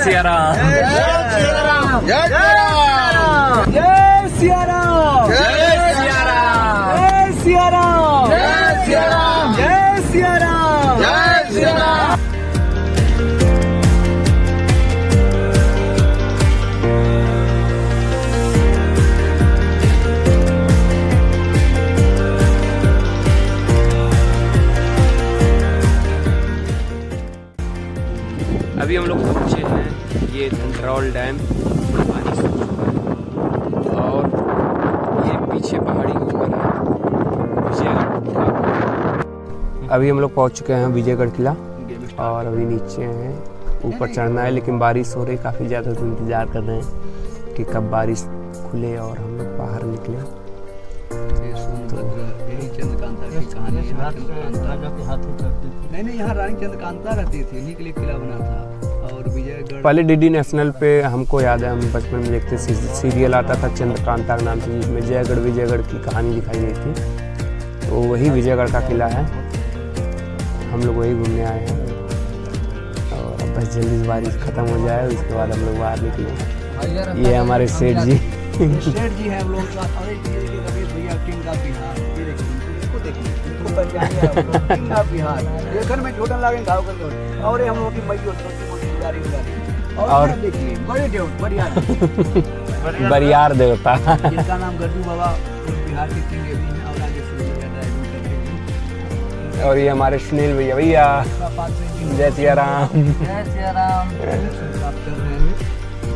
सिया राम। जय सिया राम। जय सिया राम। जय सिया राम। जय सिया राम। जय सिया राम। जय सिया राम। जय सिया राम। जय सिया राम। अभी हम लोग पहुँचे हैं ये धंधरौल डैम और ये पीछे पहाड़ी के ऊपर है विजयगढ़। अभी हम लोग पहुँच चुके हैं विजयगढ़ किला और अभी नीचे हैं, ऊपर चढ़ना है लेकिन बारिश हो रही, काफ़ी ज़्यादा तो इंतज़ार कर रहे हैं कि कब बारिश खुले और हम लोग बाहर निकले। नहीं, यहाँ रानी चंद्रकांता रहती थी, इन्हीं के लिए किला बना था। और विजयगढ़ पहले डीडी नेशनल पे हमको याद है, हम बचपन में देखते सीरियल आता था चंद्रकांता के नाम से, जिसमें जयगढ़ विजयगढ़ की कहानी दिखाई गई थी। तो वही विजयगढ़ का किला है, हम लोग वही घूमने आए हैं और अब बस जल्दी बारिश ख़त्म हो जाए उसके बाद हम लोग बाहर निकले। ये हमारे सेठ जी सेठ जी हैं हम लोग का। अरे रमेश भैया किंग का बिहार, ये देखिए इसको देखिए, इसको पहचानिए किंग का बिहार। देखने में छोटा लगे गाँव का, और ये हम लोगों की मई छोटी मोटी उदारी और देखिए बड़े देव बरियार बरियार देवता जिसका नाम गड्डू बाबा बिहार के किंग भी हैं और आगे से ड्राइविंग करते हैं। और ये हमारे सुनील भैया भैया जय सिया राम। जय सिया राम। प्राप्त कर रहे हैं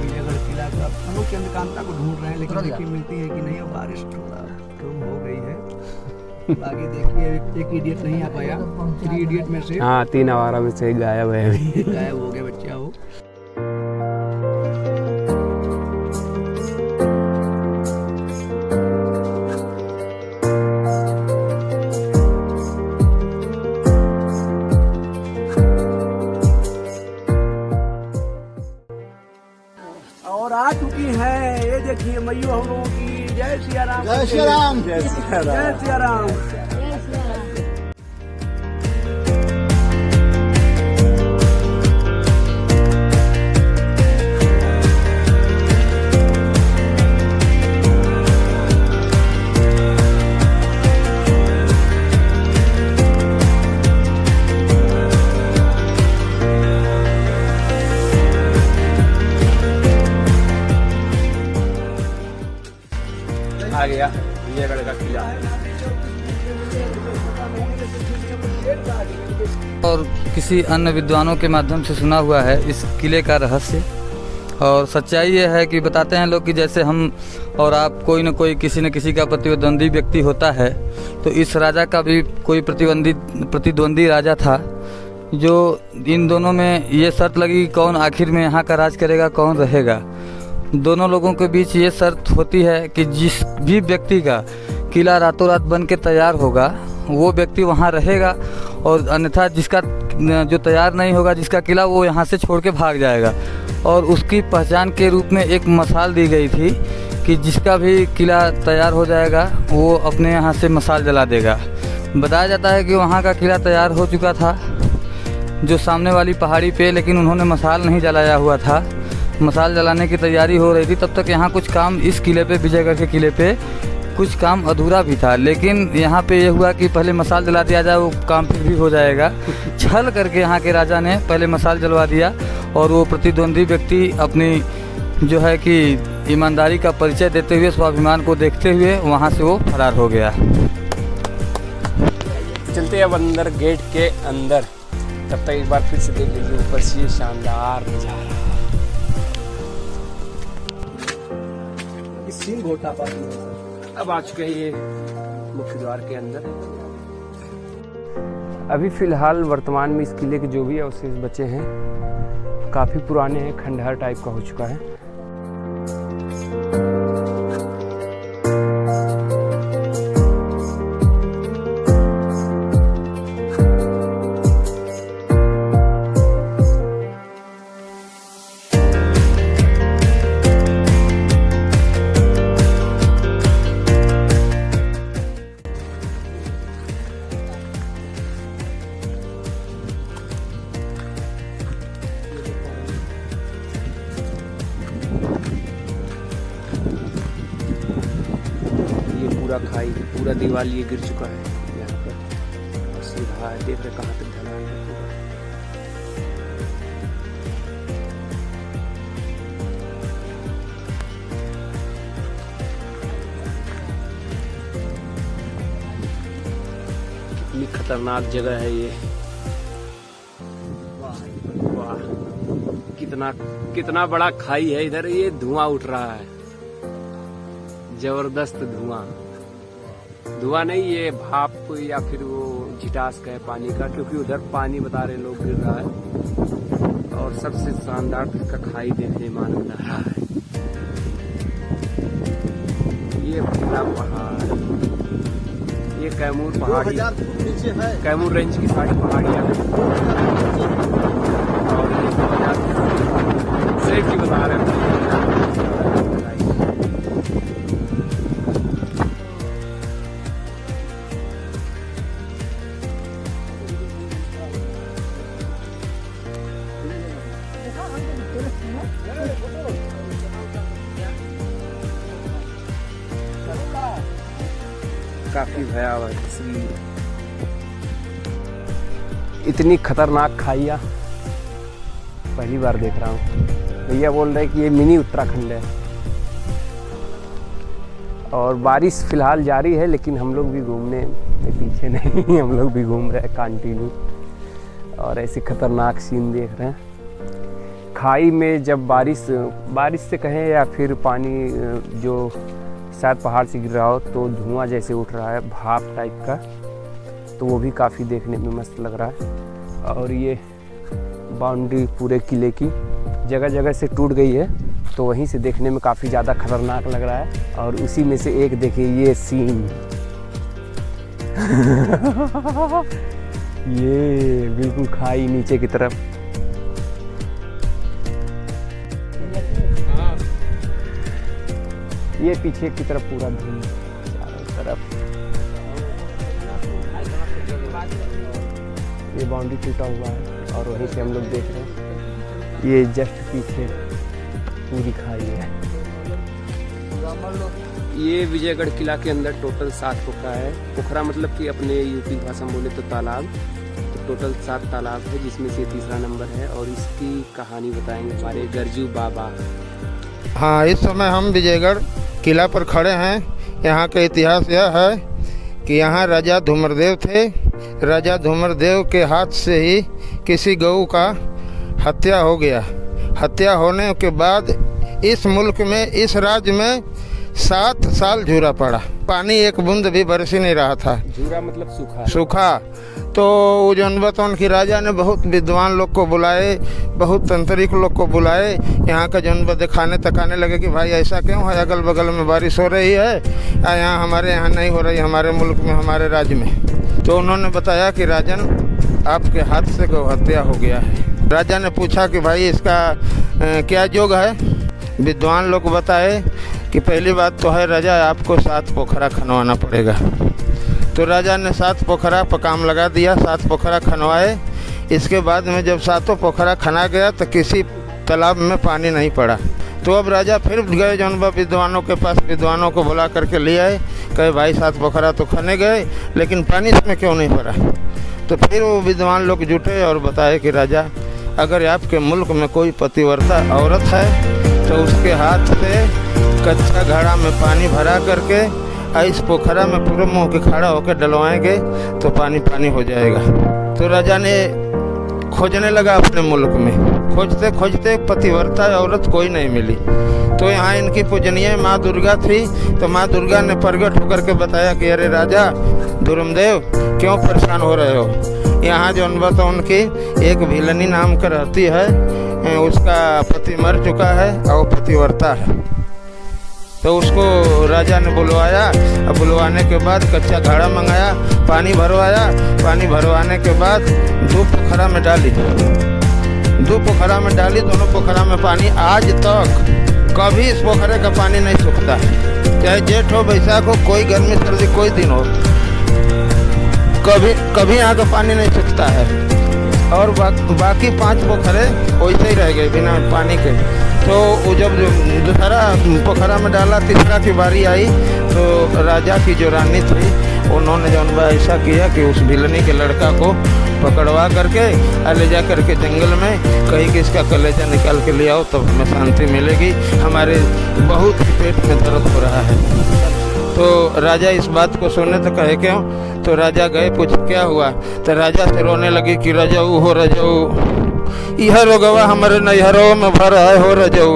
विजयगढ़ किला का। हम लोग चंद्रकांता को ढूंढ रहे हैं लेकिन देखिए मिलती है कि नहीं, और बारिश थोड़ा कम हो गई है। आगे देखिए एक इडियट नहीं आ पाया, 3 इडियट में से। हाँ, 3 आवारा में से गायब है अभी। गायब हो गया बच्चा वो। और आ चुकी है, ये देखिए मैयू हम लोगों की। जय सिया राम। जय सिया राम। जय सिया राम। जय सिया राम। आ गया विजयगढ़ का किला। और किसी अन्य विद्वानों के माध्यम से सुना हुआ है इस किले का रहस्य। और सच्चाई ये है कि बताते हैं लोग कि जैसे हम और आप कोई न कोई किसी न किसी का प्रतिद्वंदी व्यक्ति होता है, तो इस राजा का भी कोई प्रतिद्वंदी राजा था, जो इन दोनों में ये शर्त लगी कौन आखिर में यहाँ का राज करेगा, कौन रहेगा। दोनों लोगों के बीच ये शर्त होती है कि जिस भी व्यक्ति का किला रातों रात बन के तैयार होगा वो व्यक्ति वहाँ रहेगा, और अन्यथा जिसका जो तैयार नहीं होगा, जिसका किला, वो यहाँ से छोड़ के भाग जाएगा। और उसकी पहचान के रूप में एक मसाल दी गई थी कि जिसका भी किला तैयार हो जाएगा वो अपने यहाँ से मसाल जला देगा। बताया जाता है कि वहाँ का किला तैयार हो चुका था जो सामने वाली पहाड़ी पे, लेकिन उन्होंने मसाल नहीं जलाया हुआ था। मसाल जलाने की तैयारी हो रही थी, तब तक यहाँ कुछ काम इस किले पे, विजयगढ़ के किले पे कुछ काम अधूरा भी था। लेकिन यहाँ पे ये हुआ कि पहले मसाल जला दिया जाए, वो काम फिर भी हो जाएगा। छल करके यहाँ के राजा ने पहले मसाल जलवा दिया और वो प्रतिद्वंदी व्यक्ति अपनी जो है कि ईमानदारी का परिचय देते हुए, स्वाभिमान को देखते हुए वहाँ से वो फरार हो गया। चलते अब अंदर गेट के अंदर, तब तक एक बार फिर से देख लीजिए ऊपर से ये शानदार नजारा। अब आ चुके हैं ये मुख्य द्वार के अंदर। अभी फिलहाल वर्तमान में इस किले के जो भी अवशेष बचे हैं काफ़ी पुराने हैं, खंडहर टाइप का हो चुका है। पूरा खाई, पूरा दीवार ये गिर चुका है यहाँ पर। और सीधा है, देख रहे कहाँ तक ढलान है पूरा। कितनी खतरनाक जगह है ये। वाह, कितना बड़ा खाई है इधर। ये धुआं उठ रहा है, जबरदस्त धुआं नहीं, ये भाप या फिर वो झिटास का है पानी का, क्योंकि उधर पानी बता रहे लोग गिर रहा है। और सबसे शानदार का खाई देखने में आनंद आ रहा है। ये पहला पहाड़, ये कैमूर पहाड़ी, कैमूर रेंज की सारी पहाड़ियाँ हैं। और ये 2000 सेफ की बता रहे हैं। काफी भयावह तस्वीर। इतनी खतरनाक खाइया पहली बार देख रहा हूँ। भैया बोल रहे कि ये मिनी उत्तराखंड है। और बारिश फिलहाल जारी है, लेकिन हम लोग भी घूमने में पीछे नहीं हम लोग भी घूम रहे हैं कंटिन्यू। और ऐसे खतरनाक सीन देख रहे हैं। खाई में जब बारिश से कहें या फिर पानी जो शायद पहाड़ से गिर रहा हो, तो धुआं जैसे उठ रहा है, भाप टाइप का, तो वो भी काफ़ी देखने में मस्त लग रहा है। और ये बाउंड्री पूरे किले की जगह जगह से टूट गई है, तो वहीं से देखने में काफ़ी ज़्यादा खतरनाक लग रहा है। और उसी में से एक देखिए ये सीन ये बिल्कुल खाई नीचे की तरफ। ये पीछे की तरफ पूरा धुआं चारों तरफ। ये बाउंड्री टूटा हुआ है और वहीं से हम लोग देख रहे हैं। ये जस्ट पीछे पूरी खाई है। ये विजयगढ़ किला के अंदर टोटल 7 पोखरा है। पोखरा मतलब कि अपने यूपी भाषा में बोले तो तालाब। तो टोटल 7 तालाब है, जिसमें से तीसरा नंबर है। और इसकी कहानी बताएंगे हमारे गरजू बाबा। हाँ, इस समय हम विजयगढ़ किला पर खड़े हैं। यहाँ का इतिहास यह है कि यहाँ राजा धूमरदेव थे। राजा धूमरदेव के हाथ से ही किसी गऊ का हत्या हो गया। हत्या होने के बाद इस मुल्क में, इस राज्य में 7 साल झूरा पड़ा। पानी एक बूंद भी बरस ही नहीं रहा था। झूरा मतलब सूखा। सूखा। तो जनबतौन की राजा ने बहुत विद्वान लोग को बुलाए, बहुत तंत्रिक लोग को बुलाए। यहाँ का जनब दिखाने तकाने लगे कि भाई ऐसा क्यों है, अगल बगल में बारिश हो रही है, यहाँ हमारे यहाँ नहीं हो रही, हमारे मुल्क में, हमारे राज्य में। तो उन्होंने बताया कि राजन, आपके हाथ से गौ हत्या हो गया है। राजा ने पूछा कि भाई इसका क्या योग है। विद्वान लोग बताए कि पहली बात तो है राजा, आपको 7 पोखरा खनवाना पड़ेगा। तो राजा ने 7 पोखरा पर काम लगा दिया। 7 पोखरा खनवाए। इसके बाद में जब 7 पोखरा खना गया तो किसी तालाब में पानी नहीं पड़ा। तो अब राजा फिर गए जनबा विद्वानों के पास, विद्वानों को बुला करके ले आए। कहे भाई 7 पोखरा तो खने गए, लेकिन पानी इसमें क्यों नहीं पड़ा। तो फिर वो विद्वान लोग जुटे और बताए कि राजा, अगर आपके मुल्क में कोई पतिव्रता औरत है तो उसके हाथ से कच्चा घड़ा में पानी भरा करके इस पोखरा में पूरे मुँह के खड़ा होकर डलवाएंगे तो पानी पानी हो जाएगा। तो राजा ने खोजने लगा अपने मुल्क में। खोजते खोजते पतिव्रता औरत कोई नहीं मिली। तो यहाँ इनकी पूजनीय माँ दुर्गा थी। तो माँ दुर्गा ने प्रगट होकर के बताया कि अरे राजा धूमदेव, क्यों परेशान हो रहे हो। यहाँ जो अनबत उनकी एक भिलनी नाम का रहती है, उसका पति मर चुका है और पतिव्रता है। तो उसको राजा ने बुलवाया। अब बुलवाने के बाद कच्चा घड़ा मंगाया, पानी भरवाया। पानी भरवाने के बाद 2 पोखरा में डाली। 2 पोखरा में डाली। दोनों पोखरा में पानी आज तक कभी इस पोखरे का पानी नहीं सूखता। चाहे जेठ हो, बैसाख हो, कोई गर्मी सर्दी कोई दिन हो, कभी यहाँ का पानी नहीं सूखता है। और बाकी 5 पोखरे वैसे ही रह गए बिना पानी के। तो जब दूसरा पोखरा में डाला, तीसरा की बारी आई तो राजा की जो रानी थी उन्होंने जो ऐसा किया कि उस भिलनी के लड़का को पकड़वा करके ले जा करके जंगल में कहीं कि इसका कलेजा निकाल के ले आओ तब हमें शांति मिलेगी, हमारे बहुत ही पेट में दर्द हो रहा है। तो राजा इस बात को सुने तो कहे क्यों, तो राजा गए पूछ क्या हुआ, तो राजा से रोने लगी कि रजऊ हो रजऊ, यह रोगवा हमारे नैहरों में भर है हो रजऊ,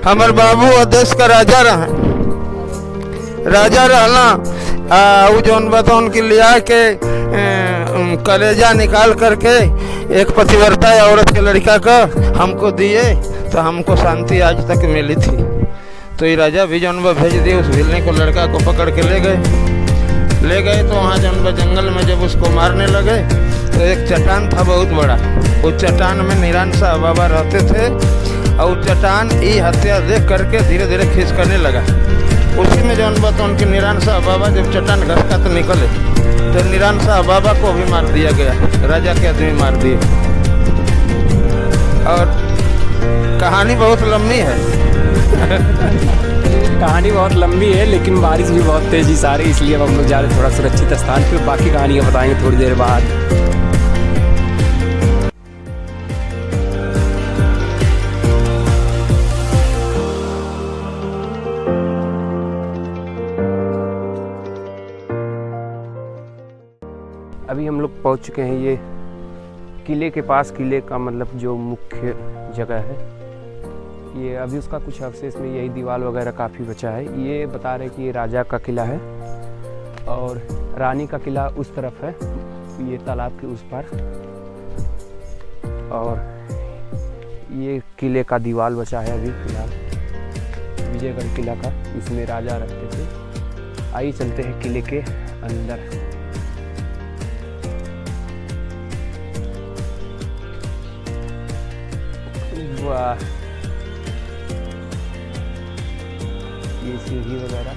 हमारे बाबू देश का राजा रहना वो जौन बता उनकी लिया के कलेजा निकाल करके एक पतिव्रता औरत के लड़का का हमको दिए तो हमको शांति आज तक मिली थी। तो ये राजा भी जौन भेज दिए उस भिलने को लड़का को पकड़ के ले गए तो वहाँ जौन जंगल में जब उसको मारने लगे तो एक चट्टान था बहुत बड़ा, उस चट्टान में निरान शाह बाबा रहते थे और चट्टान ये हत्या देख करके धीरे धीरे खिसकने लगा। उसी में जौन बात उनके निरान शाह बाबा जब चट्टान घसका तो निकले तो निरान शाह बाबा को भी मार दिया गया, राजा के आदमी मार दिए। और कहानी बहुत लंबी है कहानी बहुत लंबी है लेकिन बारिश भी बहुत तेजी से आ रही है, इसलिए अब हम लोग जा रहे हैं थोड़ा सुरक्षित स्थान पे। बाकी कहानी बताएंगे थोड़ी देर बाद। अभी हम लोग पहुंच चुके हैं ये किले के पास। किले का मतलब जो मुख्य जगह है ये, अभी उसका कुछ अवशेष में यही दीवार वगैरह काफ़ी बचा है। ये बता रहे कि ये राजा का किला है और रानी का किला उस तरफ है, ये तालाब के उस पार। और ये किले का दीवार बचा है अभी फिलहाल, विजयगढ़ किला का, इसमें राजा रहते थे। आइए चलते हैं किले के अंदर। वाह, ये सीढ़ी वगैरह,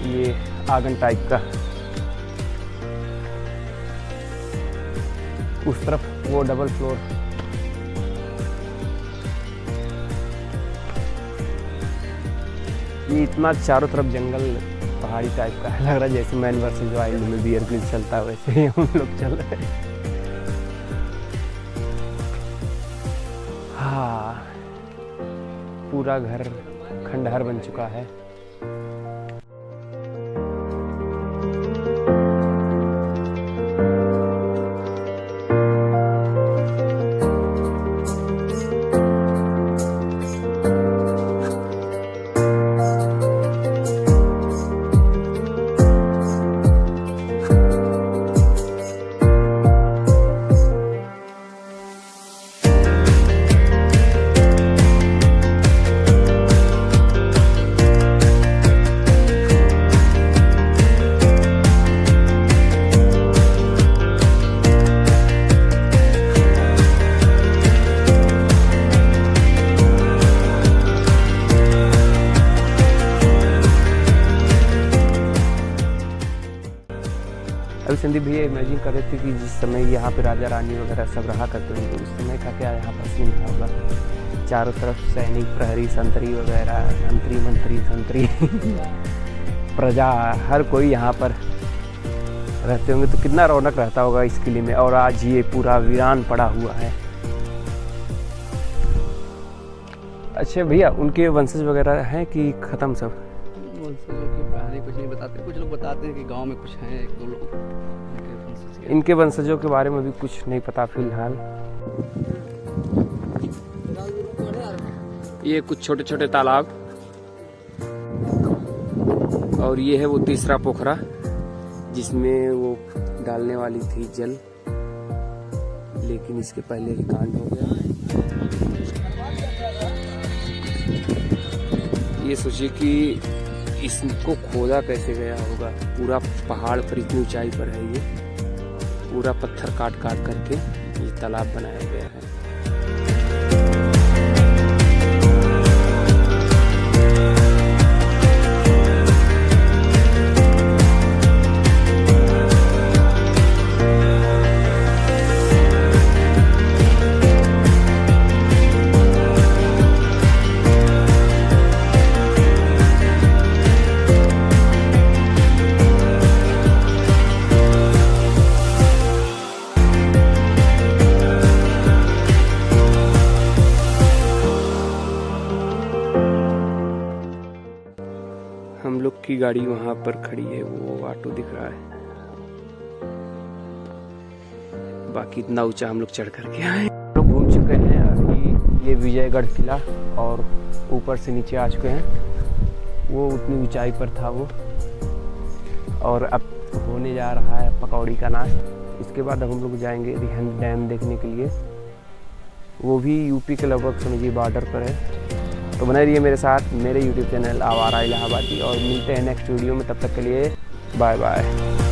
ये आंगन टाइप का, उस तरफ वो डबल फ्लोर। ये इतना चारों तरफ जंगल पहाड़ी टाइप का है, लग रहा है जैसे मैन वर्सेस वाइल्ड में बियर ग्रिल चलता है वैसे ही हम लोग चल रहे हैं। हाँ, पूरा घर खंडहर बन चुका है। अभी संदीप भैया इमेजिन कर रहे थे कि जिस समय यहाँ पे राजा रानी वगैरह सब रहा करते होंगे उस समय का क्या यहाँ पर सीन था होगा। चारों तरफ सैनिक, प्रहरी, संतरी वगैरह, मंत्री प्रजा, हर कोई यहाँ पर रहते होंगे तो कितना रौनक रहता होगा इस किले में। और आज ये पूरा वीरान पड़ा हुआ है। अच्छा भैया, उनके वंशज वगैरह हैं कि ख़त्म सब? वंशजों के बारे में कुछ नहीं बताते, कुछ लोग बताते हैं कि गांव में कुछ हैं, एक दो लोग। इनके वंशजों के बारे में भी कुछ नहीं पता फिलहाल। ये कुछ छोटे छोटे तालाब और ये है वो तीसरा पोखरा जिसमें वो डालने वाली थी जल, लेकिन इसके पहले ही कांड हो गया। ये सोचिए कि इसको खोदा कैसे गया होगा। पूरा पहाड़ पर, इतनी ऊंचाई पर है ये, पूरा पत्थर काट काट करके ये तालाब बनाया गया है। हम लोग की गाड़ी वहाँ पर खड़ी है, वो ऑटो दिख रहा है। बाकी इतना ऊंचा हम लोग चढ़ करके आए। हम लोग घूम चुके हैं अभी ये विजयगढ़ किला और ऊपर से नीचे आ चुके हैं। वो उतनी ऊंचाई पर था वो, और अब होने जा रहा है पकौड़ी का नाश्ता। इसके बाद अब हम लोग जाएंगे रिहंद डैम देखने के लिए, वो भी यूपी के लगभग समझिए बॉर्डर पर है। तो बने रहिए मेरे साथ, मेरे यूट्यूब चैनल आवारा इलाहाबादी, और मिलते हैं नेक्स्ट वीडियो में। तब तक के लिए बाय बाय।